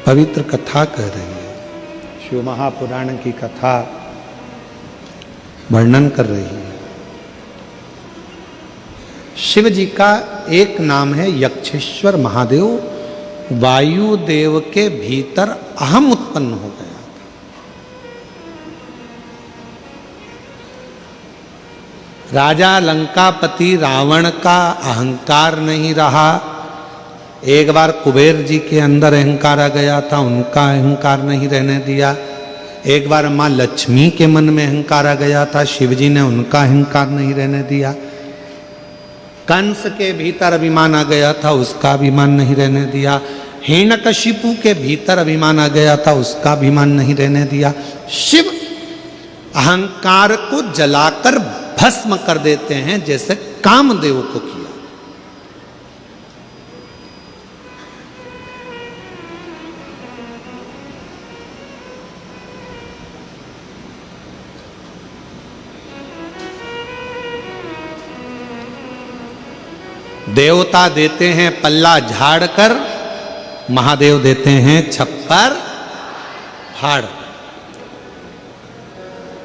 पवित्र कथा कह रही है, शिव महापुराण की कथा वर्णन कर रही है। शिव जी का एक नाम है यक्षेश्वर महादेव। वायुदेव के भीतर अहम उत्पन्न हो गया था। राजा लंकापति रावण का अहंकार नहीं रहा। एक बार कुबेर जी के अंदर अहंकार आ गया था, उनका अहंकार नहीं रहने दिया। एक बार माँ लक्ष्मी के मन में अहंकार आ गया था, शिव जी ने उनका अहंकार नहीं रहने दिया। कंस के भीतर अभिमान आ गया था, उसका अभिमान नहीं रहने दिया। हिरण्यकशिपु के भीतर अभिमान आ गया था, उसका अभिमान नहीं रहने दिया। शिव अहंकार को जलाकर भस्म कर देते हैं, जैसे कामदेव को किया। देवता देते हैं पल्ला झाड़कर, महादेव देते हैं छप्पर फाड़।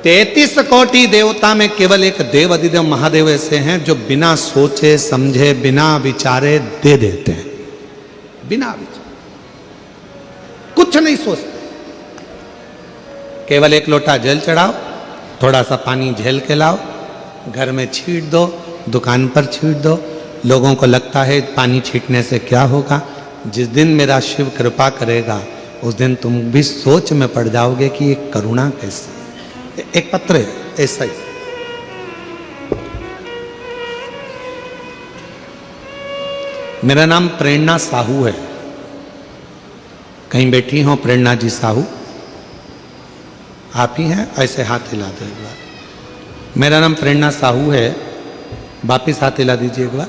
33 कोटि देवता में केवल एक देव अधिदेव महादेव ऐसे हैं जो बिना सोचे समझे बिना विचारे दे देते हैं। बिना विचारे कुछ नहीं सोचते, केवल एक लोटा जल चढ़ाओ, थोड़ा सा पानी झेल के लाओ, घर में छीट दो, दुकान पर छीट दो। लोगों को लगता है पानी छीटने से क्या होगा। जिस दिन मेरा शिव कृपा करेगा उस दिन तुम भी सोच में पड़ जाओगे कि ये करुणा कैसे। एक पत्र है ऐसा ही। मेरा नाम प्रेरणा साहू है। कहीं बैठी हो प्रेरणा जी साहू? आप ही हैं? ऐसे हाथ हिला दो एक बार। मेरा नाम प्रेरणा साहू है। वापिस हाथ हिला दीजिए एक बार।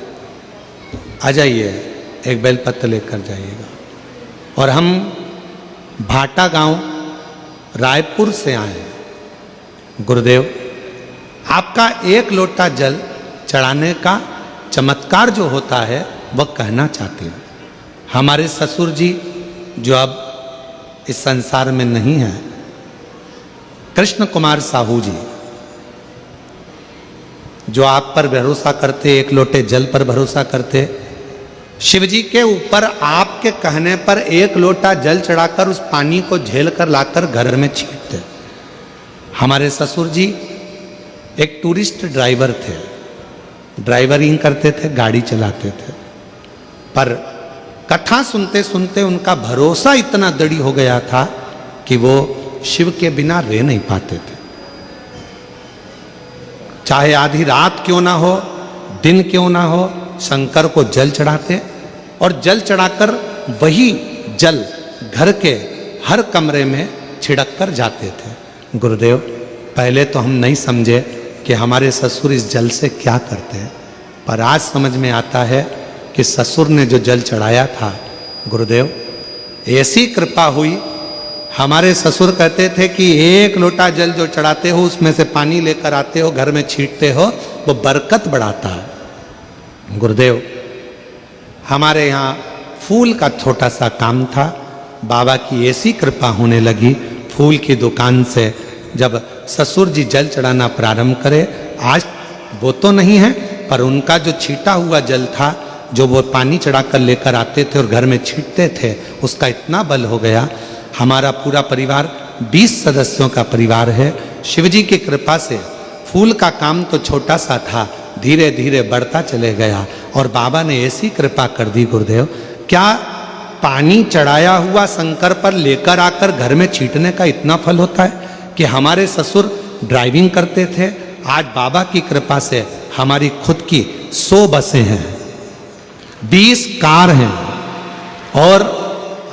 आ जाइए, एक बेलपत्र लेकर जाइएगा। और हम भाटा गांव रायपुर से आए हैं। गुरुदेव, आपका एक लोटा जल चढ़ाने का चमत्कार जो होता है वह कहना चाहते हैं। हमारे ससुर जी जो अब इस संसार में नहीं है, कृष्ण कुमार साहू जी, जो आप पर भरोसा करते, एक लोटे जल पर भरोसा करते, शिव जी के ऊपर आपके कहने पर एक लोटा जल चढ़ाकर उस पानी को झेल कर लाकर घर में छींटते। हमारे ससुर जी एक टूरिस्ट ड्राइवर थे, ड्राइवरिंग करते थे, गाड़ी चलाते थे। पर कथा सुनते सुनते उनका भरोसा इतना दृढ़ हो गया था कि वो शिव के बिना रह नहीं पाते थे। चाहे आधी रात क्यों ना हो, दिन क्यों ना हो, शंकर को जल चढ़ाते और जल चढ़ाकर वही जल घर के हर कमरे में छिड़क कर जाते थे। गुरुदेव, पहले तो हम नहीं समझे कि हमारे ससुर इस जल से क्या करते हैं, पर आज समझ में आता है कि ससुर ने जो जल चढ़ाया था, गुरुदेव ऐसी कृपा हुई। हमारे ससुर कहते थे कि एक लोटा जल जो चढ़ाते हो उसमें से पानी लेकर आते हो, घर में छींटते हो, वो बरकत बढ़ाता है। गुरुदेव, हमारे यहाँ फूल का छोटा सा काम था। बाबा की ऐसी कृपा होने लगी, फूल की दुकान से जब ससुर जी जल चढ़ाना प्रारंभ करे, आज वो तो नहीं है, पर उनका जो छीटा हुआ जल था, जो वो पानी चढ़ाकर लेकर आते थे और घर में छींटते थे, उसका इतना बल हो गया। हमारा पूरा परिवार 20 सदस्यों का परिवार है। शिवजी की कृपा से फूल का काम तो छोटा सा था, धीरे धीरे बढ़ता चले गया और बाबा ने ऐसी कृपा कर दी। गुरुदेव, क्या पानी चढ़ाया हुआ शंकर पर लेकर आकर घर में छींटने का इतना फल होता है कि हमारे ससुर ड्राइविंग करते थे, आज बाबा की कृपा से हमारी खुद की 100 बसें हैं, 20 कार हैं और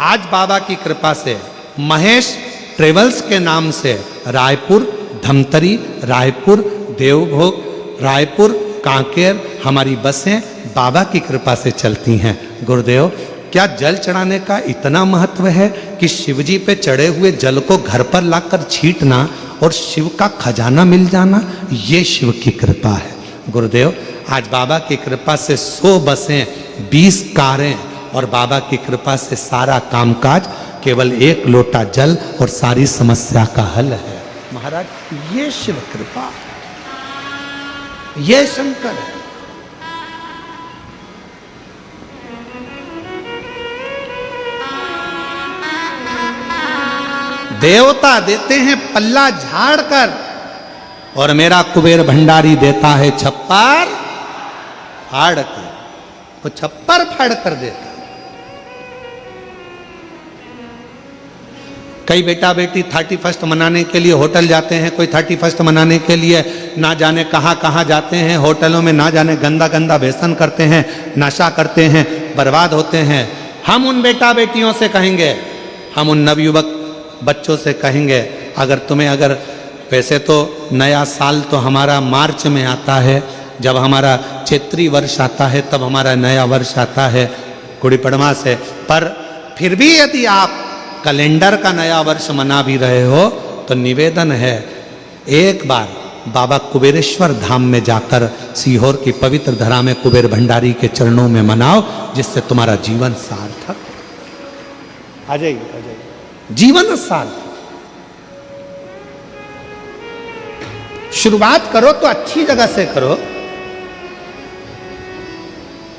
आज बाबा की कृपा से महेश ट्रेवल्स के नाम से रायपुर, धमतरी, रायपुर, देवभोग, रायपुर, कांकेर हमारी बसें बाबा की कृपा से चलती हैं। गुरुदेव, क्या जल चढ़ाने का इतना महत्व है कि शिवजी पे चढ़े हुए जल को घर पर लाकर छींटना और शिव का खजाना मिल जाना, ये शिव की कृपा है। गुरुदेव, आज बाबा की कृपा से 100 बसें, 20 कारें और बाबा की कृपा से सारा कामकाज केवल एक लोटा जल और सारी समस्या का हल है। महाराज ये शिव कृपा, ये शंकर है। देवता देते हैं पल्ला झाड़ कर और मेरा कुबेर भंडारी देता है छप्पर फाड़ कर। वो छप्पर फाड़ कर देता। कई बेटा बेटी 31 मनाने के लिए होटल जाते हैं, कोई 31 मनाने के लिए ना जाने कहां कहां जाते हैं, होटलों में ना जाने गंदा गंदा व्यसन करते हैं, नशा करते हैं, बर्बाद होते हैं। हम उन बेटा बेटियों से कहेंगे, हम उन नवयुवक बच्चों से कहेंगे, अगर वैसे तो नया साल तो हमारा मार्च में आता है, जब हमारा चैत्री वर्ष आता है तब हमारा नया वर्ष आता है गुड़ी पड़वा से, पर फिर भी यदि आप कैलेंडर का नया वर्ष मना भी रहे हो तो निवेदन है एक बार बाबा कुबेरेश्वर धाम में जाकर सीहोर की पवित्र धरा में कुबेर भंडारी के चरणों में मनाओ, जिससे तुम्हारा जीवन सार्थक आ जाइए। जीवन साल शुरुआत करो तो अच्छी जगह से करो।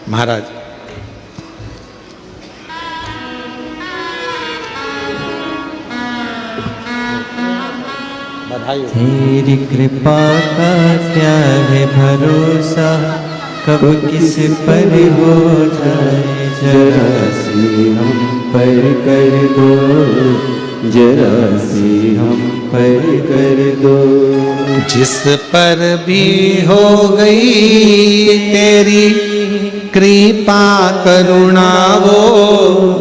महाराज बधाई। तेरी कृपा का क्या है भरोसा, कब किस पर हो जाए, जरा सी हम पर कर दो, जरा सी हम पर कर दो। जिस पर भी हो गई तेरी कृपा करुणा, वो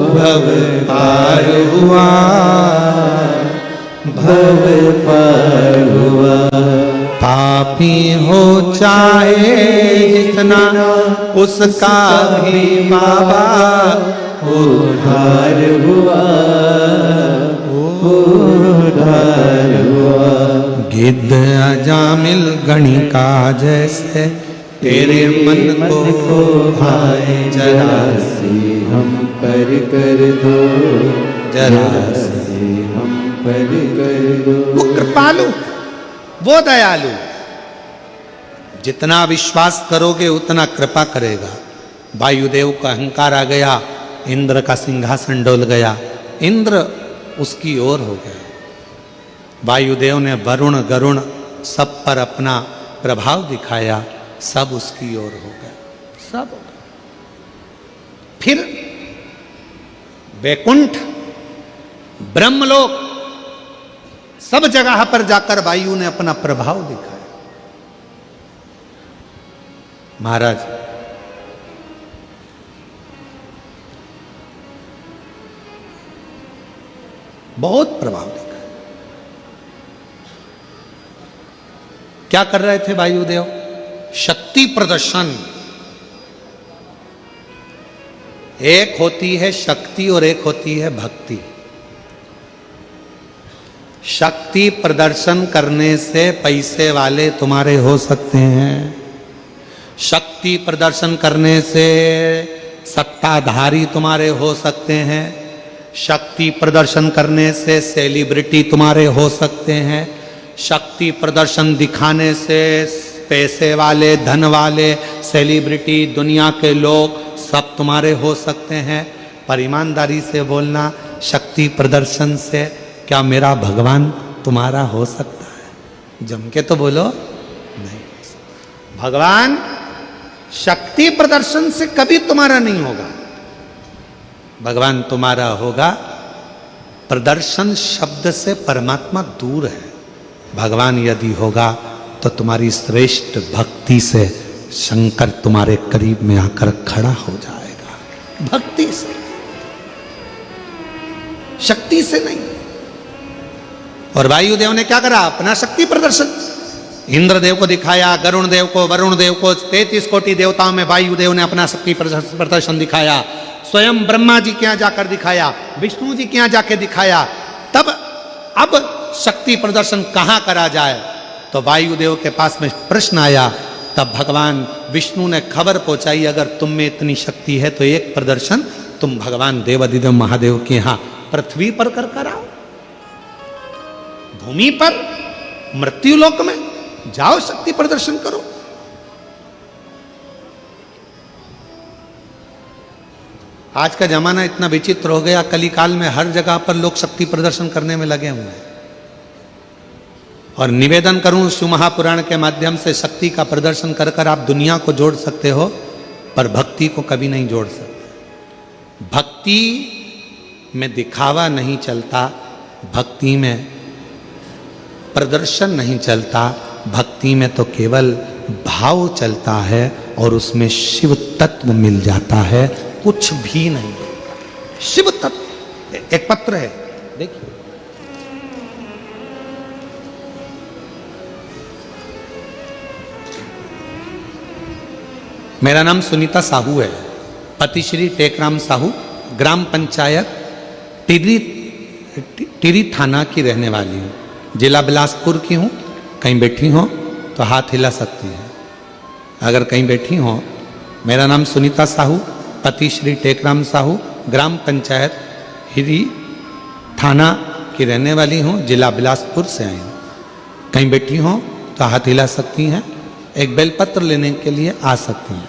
भव पार हुआ, भव पार हुआ। पापी हो चाहे जितना उसका भी बाबा उद्धार हुआ, उद्धार हुआ। गिद्ध अजामिल गणिका जैसे तेरे मन को भाए, जरा सी हम पर कर दो, जरा सी हम पर कर दो। वो कृपालु, वो दयालु, जितना विश्वास करोगे उतना कृपा करेगा। वायुदेव का अहंकार आ गया, इंद्र का सिंहासन डोल गया, इंद्र उसकी ओर हो गया। वायुदेव ने वरुण गरुण सब पर अपना प्रभाव दिखाया, सब उसकी ओर हो गए, सब हो गए। फिर वैकुंठ ब्रह्मलोक सब जगह पर जाकर वायु ने अपना प्रभाव दिखाया। महाराज बहुत प्रभाव दिखाया। क्या कर रहे थे वायुदेव? शक्ति प्रदर्शन। एक होती है शक्ति और एक होती है भक्ति। शक्ति प्रदर्शन करने से पैसे वाले तुम्हारे हो सकते हैं, शक्ति प्रदर्शन करने से सत्ताधारी तुम्हारे हो सकते हैं, शक्ति प्रदर्शन करने से सेलिब्रिटी तुम्हारे हो सकते हैं, शक्ति प्रदर्शन दिखाने से पैसे वाले, धन वाले, सेलिब्रिटी, दुनिया के लोग सब तुम्हारे हो सकते हैं। पर ईमानदारी से बोलना, शक्ति प्रदर्शन से क्या मेरा भगवान तुम्हारा हो सकता है? जम के तो बोलो नहीं। भगवान शक्ति प्रदर्शन से कभी तुम्हारा नहीं होगा। भगवान तुम्हारा होगा, प्रदर्शन शब्द से परमात्मा दूर है। भगवान यदि होगा तो तुम्हारी श्रेष्ठ भक्ति से शंकर तुम्हारे करीब में आकर खड़ा हो जाएगा। भक्ति से, शक्ति से नहीं। और वायुदेव ने क्या करा? अपना शक्ति प्रदर्शन इंद्रदेव को दिखाया, गरुण देव को, वरुण देव को, 33 कोटि देवताओं में वायुदेव ने अपना शक्ति प्रदर्शन दिखाया। स्वयं ब्रह्मा जी के यहाँ जाकर दिखाया, विष्णु जी के यहाँ जाके दिखाया। तब अब शक्ति प्रदर्शन कहाँ करा जाए? तो वायुदेव के पास में प्रश्न आया। तब भगवान विष्णु ने खबर पहुंचाई, अगर तुम में इतनी शक्ति है तो एक प्रदर्शन तुम भगवान देवाधिदेव महादेव के यहाँ पृथ्वी पर कर आओ, भूमि पर, मृत्यु लोक में जाओ, शक्ति प्रदर्शन करो। आज का जमाना इतना विचित्र हो गया, कलिकाल में हर जगह पर लोग शक्ति प्रदर्शन करने में लगे हुए हैं। और निवेदन करूं शिव महापुराण के माध्यम से, शक्ति का प्रदर्शन कर कर आप दुनिया को जोड़ सकते हो, पर भक्ति को कभी नहीं जोड़ सकते। भक्ति में दिखावा नहीं चलता, भक्ति में प्रदर्शन नहीं चलता, भक्ति में तो केवल भाव चलता है और उसमें शिव तत्व मिल जाता है, कुछ भी नहीं। शिव तत्व। एक पत्र है, देखिए, मेरा नाम सुनीता साहू है, पति श्री टेकराम साहू, ग्राम पंचायत टिरी थाना की रहने वाली हूँ, जिला बिलासपुर की हूँ। कहीं बैठी हो तो हाथ हिला सकती हैं, अगर कहीं बैठी हो। मेरा नाम सुनीता साहू, पति श्री टेकराम साहू, ग्राम पंचायत हिरी थाना की रहने वाली हूँ, जिला बिलासपुर से आई हूँ। कहीं बैठी हो तो हाथ हिला सकती हैं, एक बेलपत्र लेने के लिए आ सकती हैं।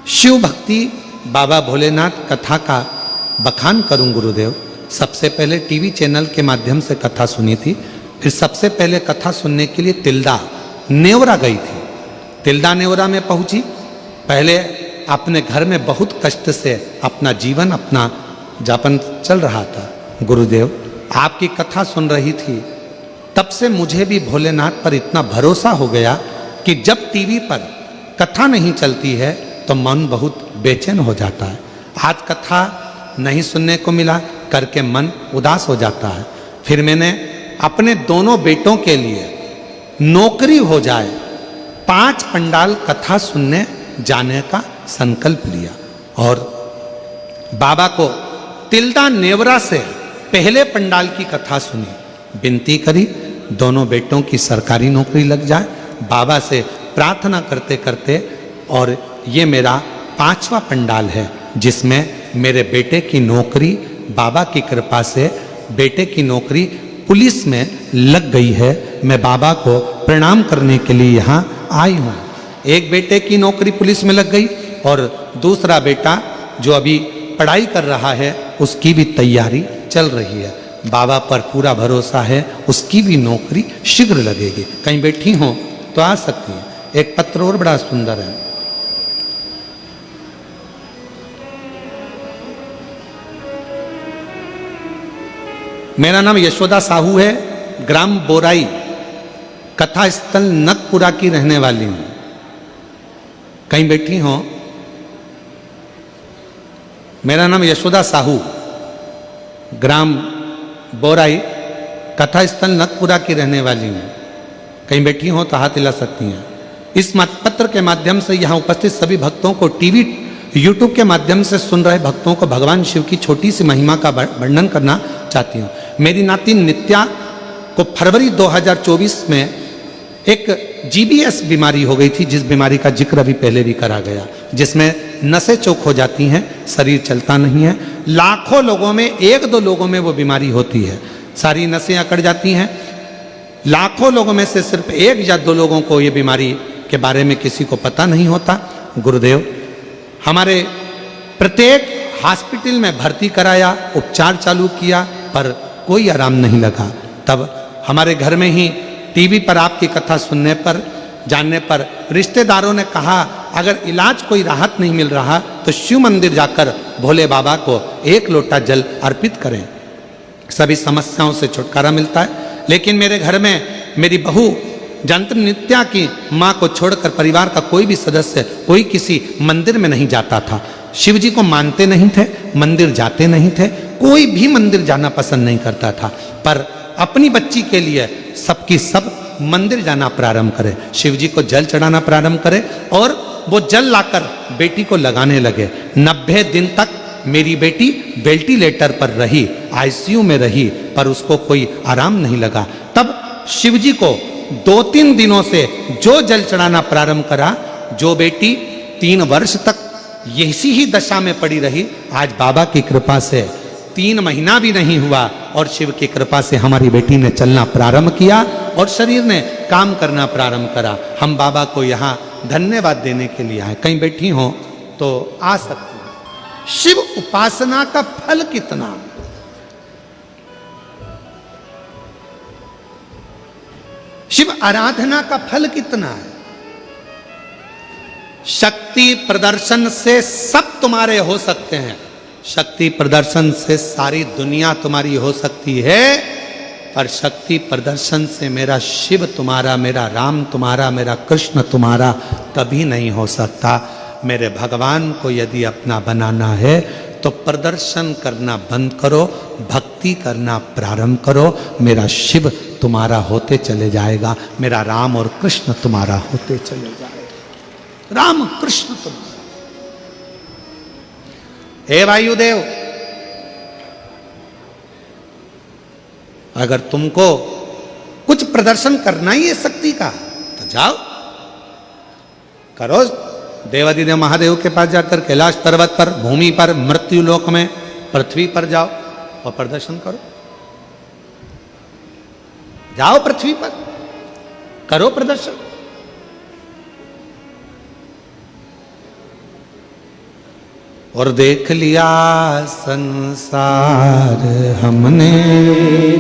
शिव भक्ति बाबा भोलेनाथ कथा का बखान करूं गुरुदेव। सबसे पहले टीवी चैनल के माध्यम से कथा सुनी थी, फिर सबसे पहले कथा सुनने के लिए तिल्दा नेवरा गई थी। तिल्दा नेवरा में पहुंची, पहले अपने घर में बहुत कष्ट से अपना जीवन, अपना जापन चल रहा था। गुरुदेव आपकी कथा सुन रही थी, तब से मुझे भी भोलेनाथ पर इतना भरोसा हो गया कि जब टीवी पर कथा नहीं चलती है तो मन बहुत बेचैन हो जाता है। आज कथा नहीं सुनने को मिला करके मन उदास हो जाता है। फिर मैंने अपने दोनों बेटों के लिए नौकरी हो जाए 5 पंडाल कथा सुनने जाने का संकल्प लिया और बाबा को तिल्दा नेवरा से पहले पंडाल की कथा सुनी, विनती करी दोनों बेटों की सरकारी नौकरी लग जाए। बाबा से प्रार्थना करते करते, और ये मेरा 5वां पंडाल है जिसमें मेरे बेटे की नौकरी, बाबा की कृपा से बेटे की नौकरी पुलिस में लग गई है। मैं बाबा को प्रणाम करने के लिए यहाँ आई हूँ। एक बेटे की नौकरी पुलिस में लग गई और दूसरा बेटा जो अभी पढ़ाई कर रहा है उसकी भी तैयारी चल रही है। बाबा पर पूरा भरोसा है, उसकी भी नौकरी शीघ्र लगेगी। कहीं बैठी हो तो आ सकती है। एक पत्र और बड़ा सुंदर है, मेरा नाम यशोदा साहू है, ग्राम बोराई कथा स्थल नकपुरा की रहने वाली हूं। कहीं बैठी हो। मेरा नाम यशोदा साहू, ग्राम बोराई कथा स्थल नकपुरा की रहने वाली हूं। कहीं बैठी हो तो हाथ हिला सकती हैं। इस पत्र के माध्यम से यहाँ उपस्थित सभी भक्तों को, टीवी यूट्यूब के माध्यम से सुन रहे भक्तों को भगवान शिव की छोटी सी महिमा का वर्णन करना चाहती हूँ। मेरी नाती नित्या को फरवरी 2024 में एक GBS बीमारी हो गई थी, जिस बीमारी का जिक्र अभी पहले भी करा गया, जिसमें नसें चौक हो जाती हैं, शरीर चलता नहीं है। लाखों लोगों में 1-2 लोगों में वो बीमारी होती है, सारी नसें अकड़ जाती हैं। लाखों लोगों में से सिर्फ 1 या 2 लोगों को ये बीमारी के बारे में किसी को पता नहीं होता। गुरुदेव हमारे प्रत्येक हॉस्पिटल में भर्ती कराया, उपचार चालू किया, पर कोई आराम नहीं लगा। तब हमारे घर में ही टीवी पर आपकी कथा सुनने पर, जानने पर रिश्तेदारों ने कहा अगर इलाज कोई राहत नहीं मिल रहा तो शिव मंदिर जाकर भोले बाबा को 1 लोटा जल अर्पित करें, सभी समस्याओं से छुटकारा मिलता है। लेकिन मेरे घर में मेरी बहू जंत्र नित्या की माँ को छोड़कर परिवार का कोई भी सदस्य, कोई किसी मंदिर में नहीं जाता था। शिव जी को मानते नहीं थे, मंदिर जाते नहीं थे, कोई भी मंदिर जाना पसंद नहीं करता था। पर अपनी बच्ची के लिए सबकी सब मंदिर जाना प्रारंभ करे, शिव जी को जल चढ़ाना प्रारंभ करे और वो जल लाकर बेटी को लगाने लगे। 90 दिन तक मेरी बेटी वेंटिलेटर पर रही, ICU में रही, पर उसको कोई आराम नहीं लगा। तब शिव जी को 2-3 दिनों से जो जल चढ़ाना प्रारंभ करा, जो बेटी 3 वर्ष तक इसी ही दशा में पड़ी रही, आज बाबा की कृपा से 3 महीना भी नहीं हुआ और शिव की कृपा से हमारी बेटी ने चलना प्रारंभ किया और शरीर ने काम करना प्रारंभ करा। हम बाबा को यहाँ धन्यवाद देने के लिए आए। कहीं बैठी हो तो आ सकती हैं। शिव उपासना का फल कितना, शिव आराधना का फल कितना है। शक्ति प्रदर्शन से सब तुम्हारे हो सकते हैं, शक्ति प्रदर्शन से सारी दुनिया तुम्हारी हो सकती है, पर शक्ति प्रदर्शन से मेरा शिव तुम्हारा, मेरा राम तुम्हारा, मेरा कृष्ण तुम्हारा कभी नहीं हो सकता। मेरे भगवान को यदि अपना बनाना है तो प्रदर्शन करना बंद करो, भक्ति करना प्रारंभ करो। मेरा शिव तुम्हारा होते चले जाएगा, मेरा राम और कृष्ण तुम्हारा होते चले जाएगा। राम कृष्ण तुम्हारा। हे वायुदेव, अगर तुमको कुछ प्रदर्शन करना ही है शक्ति का तो जाओ करो। देवादिदेव महादेव के पास जाकर कैलाश पर्वत पर, भूमि पर, मृत्यु लोक में, पृथ्वी पर जाओ और प्रदर्शन करो। जाओ पृथ्वी पर, करो प्रदर्शन। और देख लिया संसार हमने,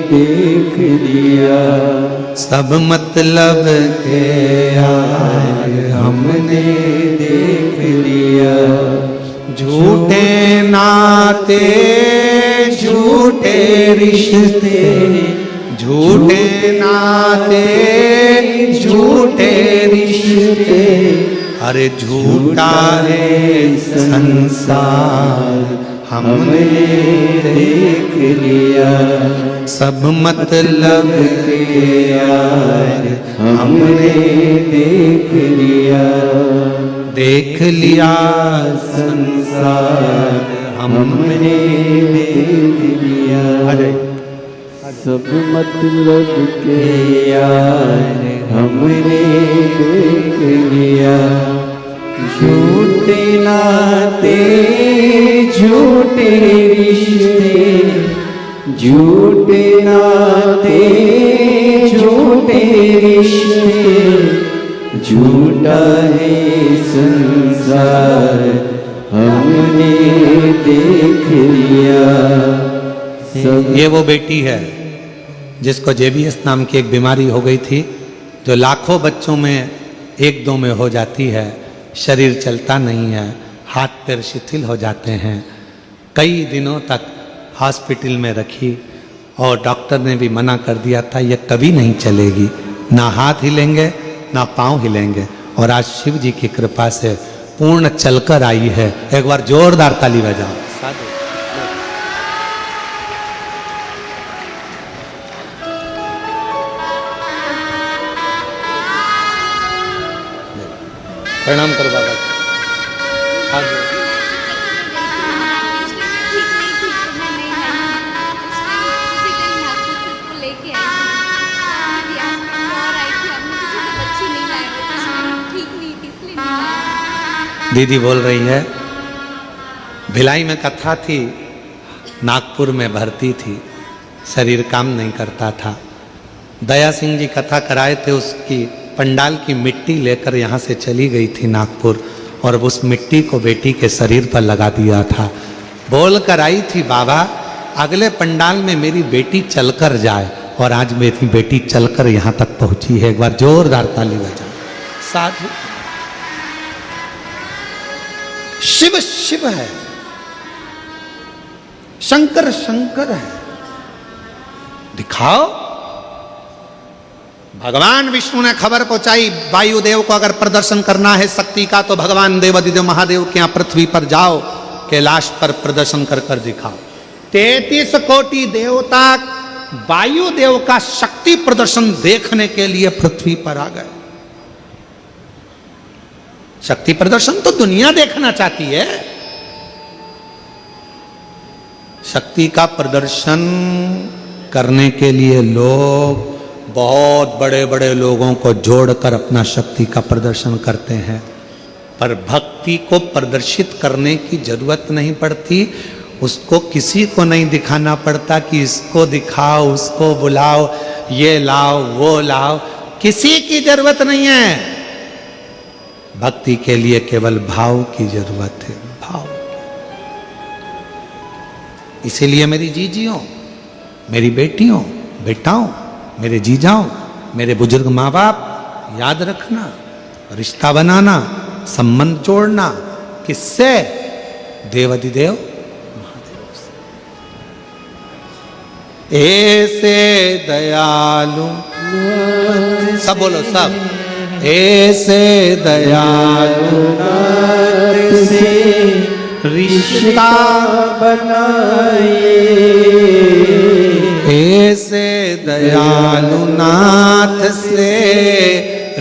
देख लिया सब मतलब के यार हमने देख लिया। झूठे नाते झूठे रिश्ते, झूठे नाते झूठे रिश्ते, अरे झूठा है संसार हमने देख लिया। सब मतलब के यार हमने देख लिया। देख लिया संसार हमने देख लिया। अरे सब मतलब के यार हमने देख लिया। झूठे नाते झूठे रिश्ते, झूठे नाते झूठे रिश्ते, झूठा है संसार हमने देख लिया। ये वो बेटी है जिसको जेबीएस नाम की एक बीमारी हो गई थी, जो लाखों बच्चों में 1-2 में हो जाती है। शरीर चलता नहीं है, हाथ पैर शिथिल हो जाते हैं। कई दिनों तक हॉस्पिटल में रखी और डॉक्टर ने भी मना कर दिया था ये कभी नहीं चलेगी, ना हाथ हिलेंगे ना पाँव हिलेंगे। और आज शिव जी की कृपा से पूर्ण चलकर आई है। एक बार जोरदार ताली बजाओ। प्रणाम करो बाबा। हाँ जी। दीदी बोल रही है भिलाई में कथा थी, नागपुर में भर्ती थी, शरीर काम नहीं करता था। दया सिंह जी कथा कराए थे, उसकी पंडाल की मिट्टी लेकर यहाँ से चली गई थी नागपुर और उस मिट्टी को बेटी के शरीर पर लगा दिया था। बोल कर आई थी बाबा अगले पंडाल में मेरी बेटी चलकर जाए, और आज मेरी बेटी चलकर यहाँ तक पहुँची है। एक बार जोरदार ताली बजाओ। साधु शिव शिव है, शंकर शंकर है। दिखाओ। भगवान विष्णु ने खबर पहुंचाई वायुदेव को अगर प्रदर्शन करना है शक्ति का तो भगवान देवादिदेव महादेव के यहाँ पृथ्वी पर जाओ, कैलाश पर प्रदर्शन कर कर दिखाओ। 33 कोटि देवता वायुदेव का शक्ति प्रदर्शन देखने के लिए पृथ्वी पर आ गए। शक्ति प्रदर्शन तो दुनिया देखना चाहती है। शक्ति का प्रदर्शन करने के लिए लोग बहुत बड़े बड़े लोगों को जोड़कर अपना शक्ति का प्रदर्शन करते हैं, पर भक्ति को प्रदर्शित करने की जरूरत नहीं पड़ती। उसको किसी को नहीं दिखाना पड़ता कि इसको दिखाओ, उसको बुलाओ, ये लाओ, वो लाओ, किसी की जरूरत नहीं है। भक्ति के लिए केवल भाव की जरूरत है, भाव। इसीलिए मेरी जीजियों, मेरी बेटियों, बेटाओं, मेरे जीजाओं, मेरे बुजुर्ग माँ बाप, याद रखना, रिश्ता बनाना, संबंध जोड़ना, किससे? देवाधिदेव महादेव से। ऐसे दयालु, सब बोलो सब, ऐसे दयालु नाथ से रिश्ता बनाइए, ऐसे दयालु नाथ से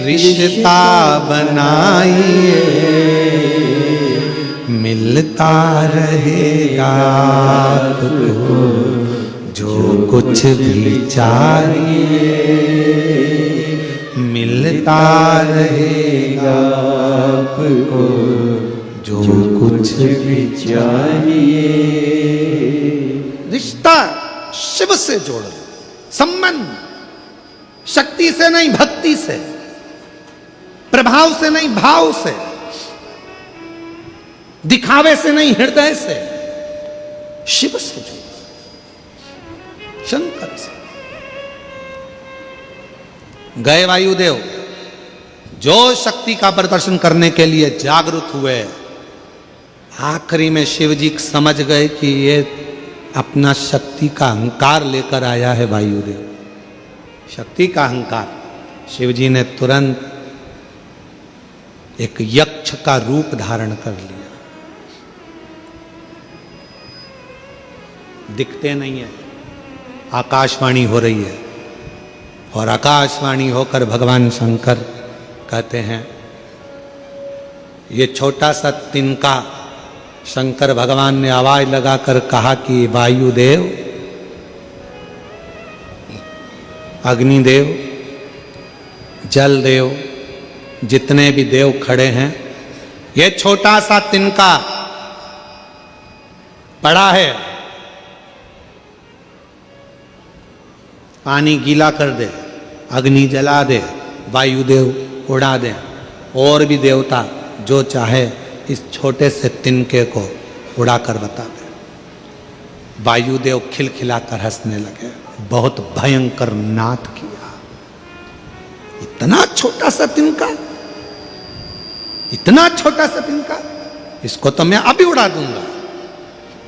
रिश्ता बनाइए, मिलता रहेगा आपको जो कुछ भी चाहिए, मिलता रहेगा आपको जो कुछ भी चाहिए। रिश्ता शिव से जोड़ लो, संबंध शक्ति से नहीं भक्ति से, प्रभाव से नहीं भाव से, दिखावे से नहीं हृदय से, शिव से जोड़ो, शंकर से। गए वायुदेव जो शक्ति का प्रदर्शन करने के लिए जागरूक हुए, आखिरी में शिव जी समझ गए कि ये अपना शक्ति का अहंकार लेकर आया है वायुदेव, शक्ति का अहंकार। शिव जी ने तुरंत एक यक्ष का रूप धारण कर लिया। दिखते नहीं है, आकाशवाणी हो रही है, और आकाशवाणी होकर भगवान शंकर कहते हैं, ये छोटा सा तिनका, शंकर भगवान ने आवाज लगाकर कहा कि वायुदेव, अग्निदेव, जल देव, जितने भी देव खड़े हैं, ये छोटा सा तिनका पड़ा है, पानी गीला कर दे, अग्नि जला दे, वायुदेव उड़ा दे, और भी देवता जो चाहे इस छोटे से तिनके को उड़ाकर बता दे। वायुदेव खिलखिलाकर हंसने लगे, बहुत भयंकर नाद किया। इतना छोटा सा तिनका, इतना छोटा सा तिनका, इसको तो मैं अभी उड़ा दूंगा।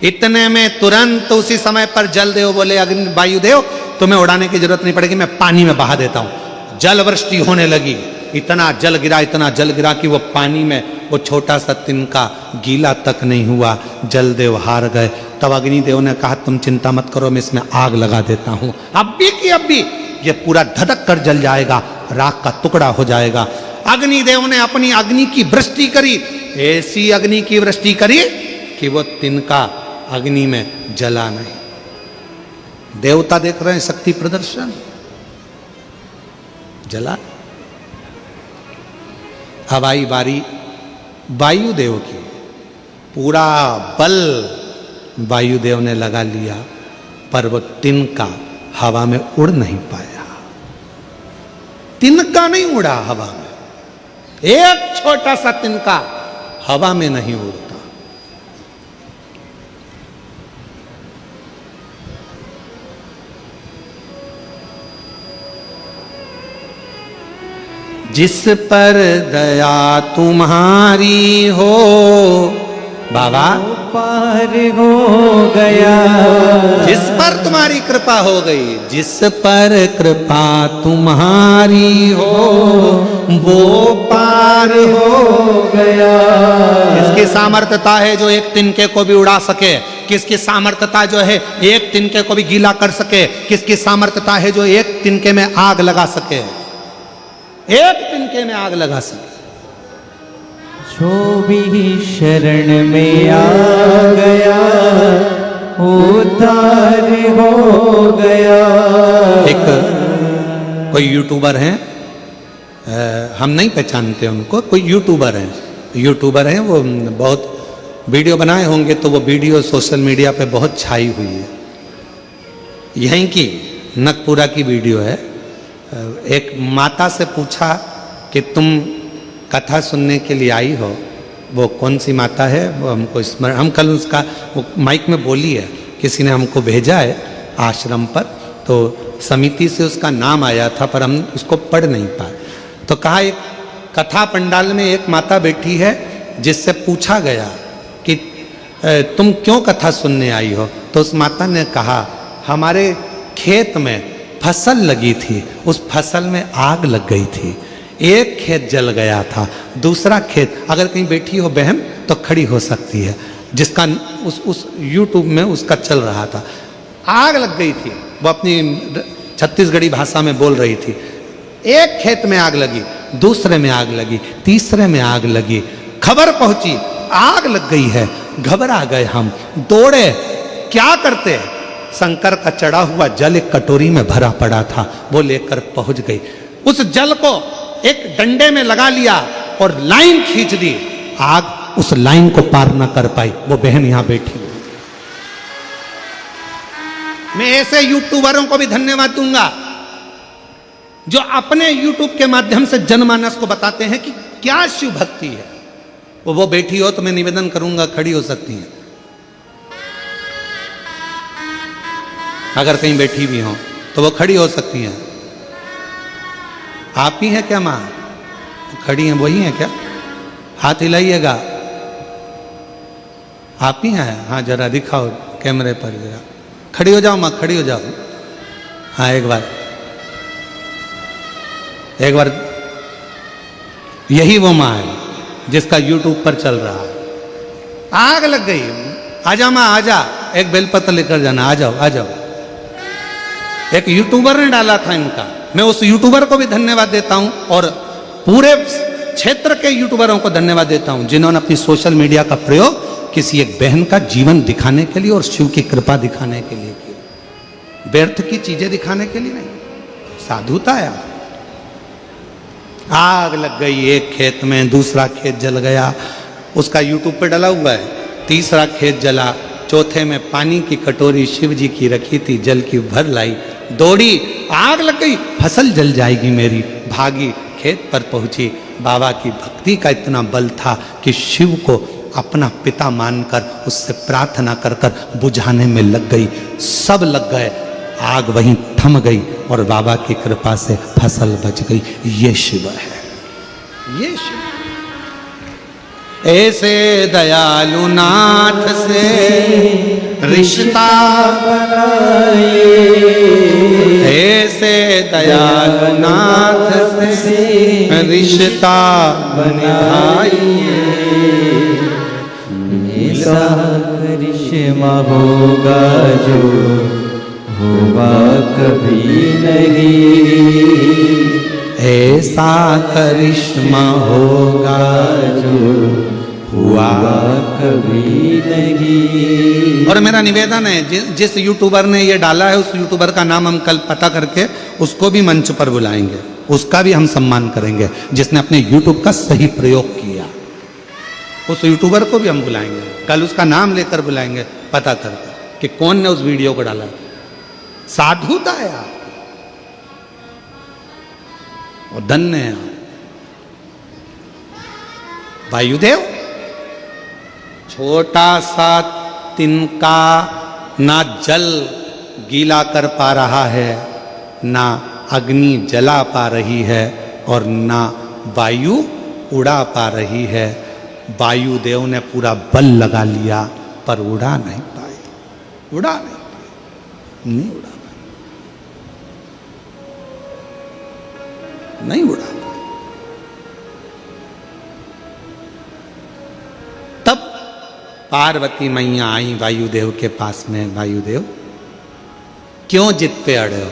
इतने में तुरंत उसी समय पर जलदेव बोले, अग्नि वायुदेव तुम्हें उड़ाने की जरूरत नहीं पड़ेगी, मैं पानी में बहा देता हूं। जल वृष्टि होने लगी, इतना जल गिरा, इतना जल गिरा कि वो पानी में वो छोटा सा तिनका गीला तक नहीं हुआ। जलदेव हार गए। तब अग्निदेव ने कहा, तुम चिंता मत करो, मैं इसमें आग लगा देता हूं, अब भी कि अब भी ये पूरा धधक कर जल जाएगा, राख का टुकड़ा हो जाएगा। अग्निदेव ने अपनी अग्नि की वृष्टि करी, ऐसी अग्नि की वृष्टि करी कि वो तिनका अग्नि में जला नहीं। देवता देख रहे हैं शक्ति प्रदर्शन, जला। अब आई बारी वायुदेव की, पूरा बल वायुदेव ने लगा लिया, पर वो तिनका हवा में उड़ नहीं पाया। तिनका नहीं उड़ा हवा में, एक छोटा सा तिनका हवा में नहीं उड़ता। जिस पर दया तुम्हारी हो, बाबा पार हो गया, जिस पर तुम्हारी कृपा हो गई, जिस पर कृपा तुम्हारी हो वो पार हो गया। किसकी सामर्थ्यता है जो एक तिनके को भी उड़ा सके? किसकी सामर्थ्यता जो है एक तिनके को भी गीला कर सके? किसकी सामर्थ्यता है जो एक तिनके में आग लगा सके? एक तिनके में आग लगा सके। जो भी शरण में आ गया उद्धार हो गया। एक कोई यूट्यूबर हैं, हम नहीं पहचानते उनको, कोई यूट्यूबर हैं, वो बहुत वीडियो बनाए होंगे तो वो वीडियो सोशल मीडिया पे बहुत छाई हुई है। यहीं की नगपुरा की वीडियो है। एक माता से पूछा कि तुम कथा सुनने के लिए आई हो, वो कौन सी माता है वो हमको स्मरण, हम कल उसका वो माइक में बोली है, किसी ने हमको भेजा है आश्रम पर, तो समिति से उसका नाम आया था पर हम उसको पढ़ नहीं पाए। तो कहा एक कथा पंडाल में एक माता बैठी है जिससे पूछा गया कि तुम क्यों कथा सुनने आई हो, तो उस माता ने कहा हमारे खेत में फसल लगी थी, उस फसल में आग लग गई थी, एक खेत जल गया था, दूसरा खेत, अगर कहीं बैठी हो बहन तो खड़ी हो सकती है, जिसका उस YouTube में उसका चल रहा था, आग लग गई थी, वो अपनी छत्तीसगढ़ी भाषा में बोल रही थी। एक खेत में आग लगी, दूसरे में आग लगी, तीसरे में आग लगी, खबर पहुंची आग लग गई है, घबरा गए हम, दौड़े, क्या करते, शंकर का चढ़ा हुआ जल एक कटोरी में भरा पड़ा था, वो लेकर पहुंच गई, उस जल को एक डंडे में लगा लिया और लाइन खींच दी, आग उस लाइन को पार न कर पाई। वो बहन यहां बैठी। मैं ऐसे यूट्यूबरों को भी धन्यवाद दूंगा जो अपने यूट्यूब के माध्यम से जनमानस को बताते हैं कि क्या शिव भक्ति है। वो बैठी हो तो मैं निवेदन करूंगा खड़ी हो सकती हैं, अगर कहीं बैठी भी हो तो वो खड़ी हो सकती हैं। आप ही हैं क्या माँ? खड़ी हैं, वही हैं क्या? हाथ हिलाइएगा। आप ही हैं? हाँ जरा दिखाओ कैमरे पर जरा, खड़ी हो जाओ माँ, खड़ी हो जाओ। हाँ एक बार यही वो माँ है जिसका YouTube पर चल रहा है। आग लग गई, आजा माँ आजा, एक बेलपत्र लेकर जाना, आ जाओ आ जाओ। एक यूट्यूबर ने डाला था इनका, मैं उस यूट्यूबर को भी धन्यवाद देता हूं और पूरे क्षेत्र के यूट्यूबरों को धन्यवाद देता हूं जिन्होंने अपनी सोशल मीडिया का प्रयोग किसी एक बहन का जीवन दिखाने के लिए और शिव की कृपा दिखाने के लिए किया, व्यर्थ की चीजें दिखाने के लिए नहीं। साधुता है। आग लग गई एक खेत में, दूसरा खेत जल गया, उसका यूट्यूब पे डला हुआ है, तीसरा खेत जला, चौथे में पानी की कटोरी शिव जी की रखी थी, जल की भर लाई, दौड़ी, आग लग गई, फसल जल जाएगी मेरी, भागी, खेत पर पहुंची। बाबा की भक्ति का इतना बल था कि शिव को अपना पिता मानकर उससे प्रार्थना कर कर बुझाने में लग गई, सब लग गए, आग वहीं थम गई और बाबा की कृपा से फसल बच गई। ये शिव है, ये शिव। ऐसे दयालु नाथ से रिश्ता बनाए, ऐसे दयालु नाथ से रिश्ता बनाइए, ऐसा करिश्मा होगा जो हुआ कभी नहीं, ऐसा करिश्मा होगा जो हुआ कभी नहीं। और मेरा निवेदन है जिस यूट्यूबर ने ये डाला है उस यूट्यूबर का नाम हम कल पता करके उसको भी मंच पर बुलाएंगे, उसका भी हम सम्मान करेंगे जिसने अपने यूट्यूब का सही प्रयोग किया। उस यूट्यूबर को भी हम बुलाएंगे, कल उसका नाम लेकर बुलाएंगे पता करके कि कौन ने उस वीडियो को डाला। साधुता है आप और धन्य है आप। वायुदेव छोटा सा तिनका ना जल गीला कर पा रहा है, ना अग्नि जला पा रही है और ना वायु उड़ा पा रही है। वायुदेव ने पूरा बल लगा लिया पर उड़ा नहीं पाए, उड़ा नहीं उड़ा, नहीं उड़ा। तब पार्वती मैया आई वायुदेव के पास में, वायुदेव क्यों जिद पे अड़े हो,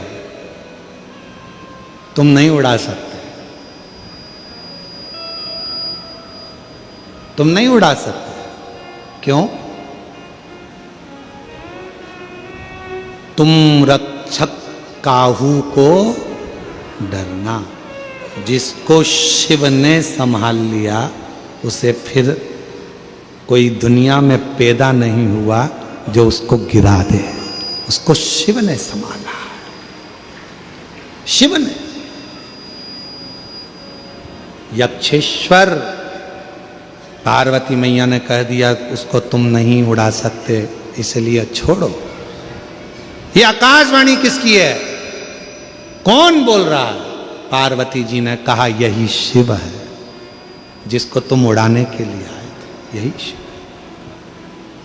तुम नहीं उड़ा सकते, तुम नहीं उड़ा सकते, क्यों? तुम रक्षक काहू को डरना, जिसको शिव ने संभाल लिया उसे फिर कोई दुनिया में पैदा नहीं हुआ जो उसको गिरा दे। उसको शिव ने संभाला, शिव ने। यक्षेश्वर, पार्वती मैया ने कह दिया उसको तुम नहीं उड़ा सकते, इसलिए छोड़ो। ये आकाशवाणी किसकी है? कौन बोल रहा है? पार्वती जी ने कहा यही शिव है जिसको तुम उड़ाने के लिए आए थे, यही शिव।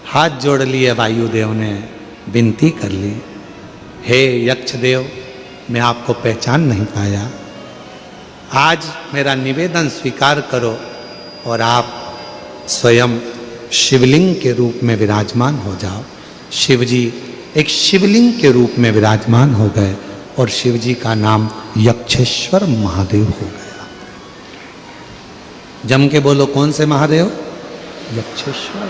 हाथ जोड़ लिए वायुदेव ने, विनती कर ली, हे यक्षदेव, मैं आपको पहचान नहीं पाया, आज मेरा निवेदन स्वीकार करो और आप स्वयं शिवलिंग के रूप में विराजमान हो जाओ। शिवजी एक शिवलिंग के रूप में विराजमान हो गए और शिवजी का नाम यक्षेश्वर महादेव हो गया। जम के बोलो, कौन से महादेव? यक्षेश्वर।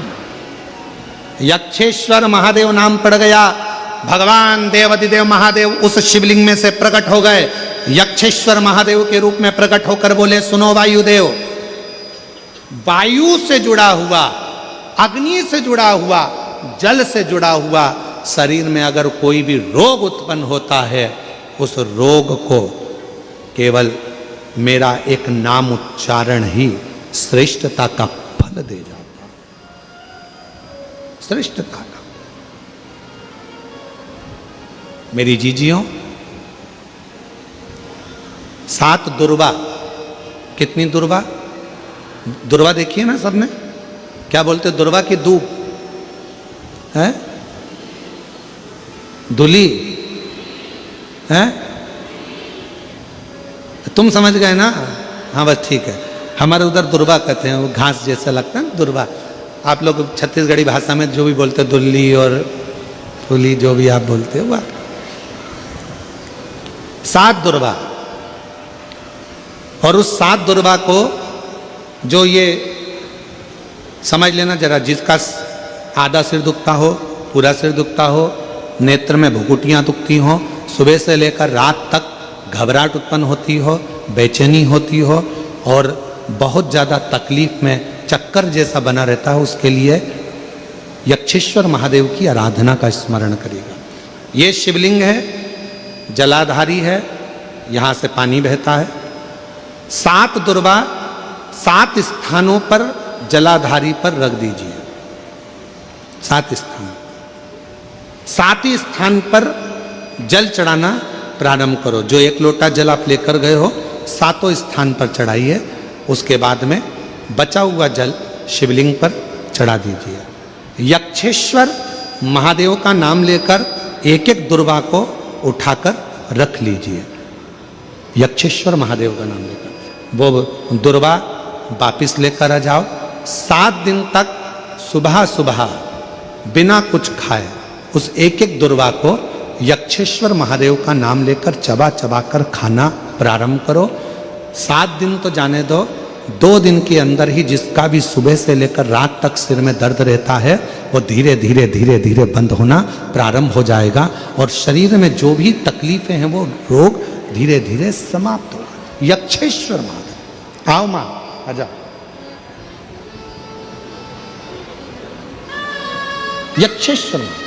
यक्षेश्वर महादेव नाम पड़ गया। भगवान देवाधिदेव महादेव उस शिवलिंग में से प्रकट हो गए, यक्षेश्वर महादेव के रूप में प्रकट होकर बोले, सुनो वायुदेव, वायु से जुड़ा हुआ, अग्नि से जुड़ा हुआ, जल से जुड़ा हुआ शरीर में अगर कोई भी रोग उत्पन्न होता है, उस रोग को केवल मेरा एक नाम उच्चारण ही श्रेष्ठता का फल दे जाता, श्रेष्ठता का। मेरी जीजियों, 7 दुर्वा। कितनी दुर्वा? दुर्वा देखिए ना सबने, क्या बोलते? दुर्वा की दूब है, दुली है, तुम समझ गए ना? हाँ बस ठीक है। हमारे उधर दुर्वा कहते हैं, वो घास जैसा लगता है दुर्वा। आप लोग छत्तीसगढ़ी भाषा में जो भी बोलते हैं, दुल्ली और फुली, जो भी आप बोलते हो, 7 दुर्वा। और उस 7 दुर्वा को जो ये समझ लेना जरा, जिसका आधा सिर दुखता हो, पूरा सिर दुखता हो, नेत्र में भुकुटियाँ दुखती हो, सुबह से लेकर रात तक घबराहट उत्पन्न होती हो, बेचैनी होती हो और बहुत ज़्यादा तकलीफ में चक्कर जैसा बना रहता है, उसके लिए यक्षेश्वर महादेव की आराधना का स्मरण करेगा। ये शिवलिंग है, जलाधारी है, यहाँ से पानी बहता है। 7 दुर्वा 7 स्थानों पर जलाधारी पर रख दीजिए। 7 स्थान, 7 ही स्थान पर जल चढ़ाना प्रारंभ करो। जो 1 लोटा जल आप लेकर गए हो, 7 स्थान पर चढ़ाइए। उसके बाद में बचा हुआ जल शिवलिंग पर चढ़ा दीजिए। यक्षेश्वर महादेव का नाम लेकर एक एक दुर्वा को उठाकर रख लीजिए। यक्षेश्वर महादेव का नाम लेकर वो दुर्वा वापिस लेकर आ जाओ। 7 दिन तक सुबह सुबह बिना कुछ खाए उस एक एक दुर्वा को यक्षेश्वर महादेव का नाम लेकर चबा चबा कर खाना प्रारंभ करो। 7 दिन तो जाने दो, 2 दिन के अंदर ही जिसका भी सुबह से लेकर रात तक सिर में दर्द रहता है, वो धीरे धीरे धीरे धीरे बंद होना प्रारंभ हो जाएगा और शरीर में जो भी तकलीफें हैं वो रोग धीरे धीरे समाप्त होगा। यक्षेश्वर महादेव, आओ माँ, आजा। यक्षेश्वर महादेव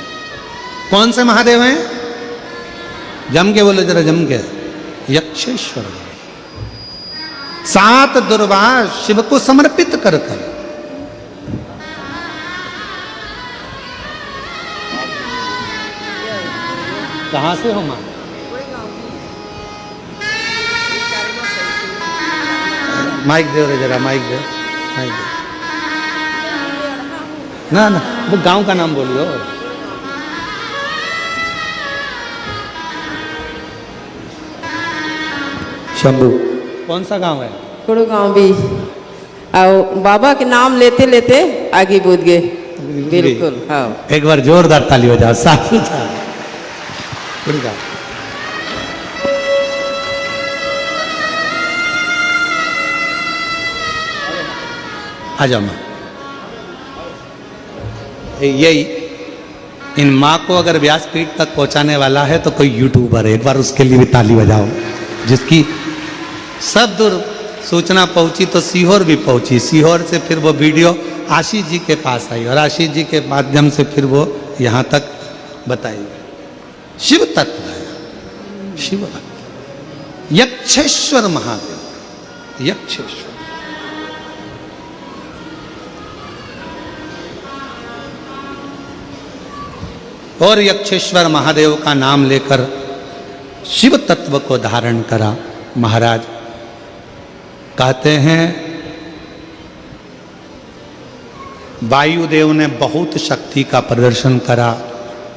कौन से महादेव हैं? जम के बोलो जरा, जम के। यक्षेश्वर महादेव 7 दुर्वा शिव को समर्पित कर कर। कहां से हो मां? माइक दे रे जरा, माइक दे, माइक दे। ना ना, वो गांव का नाम बोलियो। शंभू। कौन सा गांव है? थोड़ा गांव भी। आओ बाबा के नाम लेते लेते आगे बढ़ गए। बिल्कुल, हाँ। एक बार जोरदार ताली हो जाओ, साथ ही साथ। आ जाओ माँ। ये इन माँ को अगर व्यासपीठ तक पहुंचाने वाला है तो कोई यूट्यूबर है, एक बार उसके लिए भी ताली बजाओ। जिसकी सब दूर सूचना पहुंची तो सीहोर भी पहुंची, सीहोर से फिर वो वीडियो आशीष जी के पास आई और आशीष जी के माध्यम से फिर वो यहाँ तक बताई। शिव तत्व है, शिव यक्षेश्वर महादेव, यक्षेश्वर। और यक्षेश्वर महादेव का नाम लेकर शिव तत्व को धारण करा महाराज। कहते हैं वायुदेव ने बहुत शक्ति का प्रदर्शन करा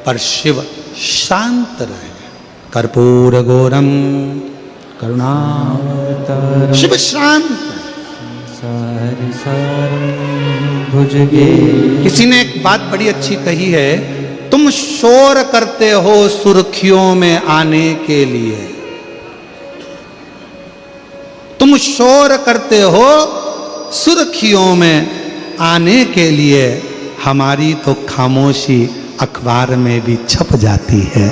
पर शिव शांत रहे। कर्पूर गौरम करुणावतारम, शिव शांत। किसी ने एक बात बड़ी अच्छी कही है, तुम शोर करते हो सुर्खियों में आने के लिए, तुम शोर करते हो सुर्खियों में आने के लिए, हमारी तो खामोशी अखबार में भी छप जाती है।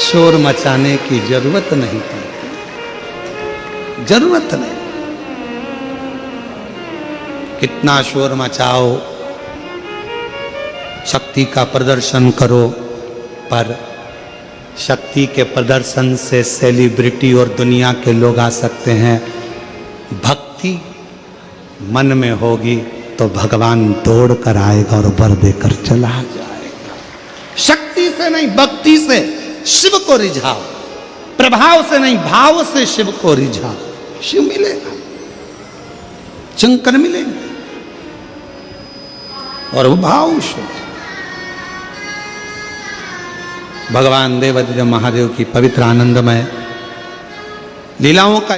शोर मचाने की जरूरत नहीं पड़ती, जरूरत नहीं। कितना शोर मचाओ, शक्ति का प्रदर्शन करो, पर शक्ति के प्रदर्शन से सेलिब्रिटी और दुनिया के लोग आ सकते हैं। भक्ति मन में होगी तो भगवान दौड़ कर आएगा और वर देकर चला जाएगा। शक्ति से नहीं, भक्ति से शिव को रिझाओ, प्रभाव से नहीं भाव से शिव को रिझाओ, शिव मिलेगा, शंकर मिलेंगे और वो भाव शिव। भगवान देवाधिदेव महादेव की पवित्र आनंदमय लीलाओं का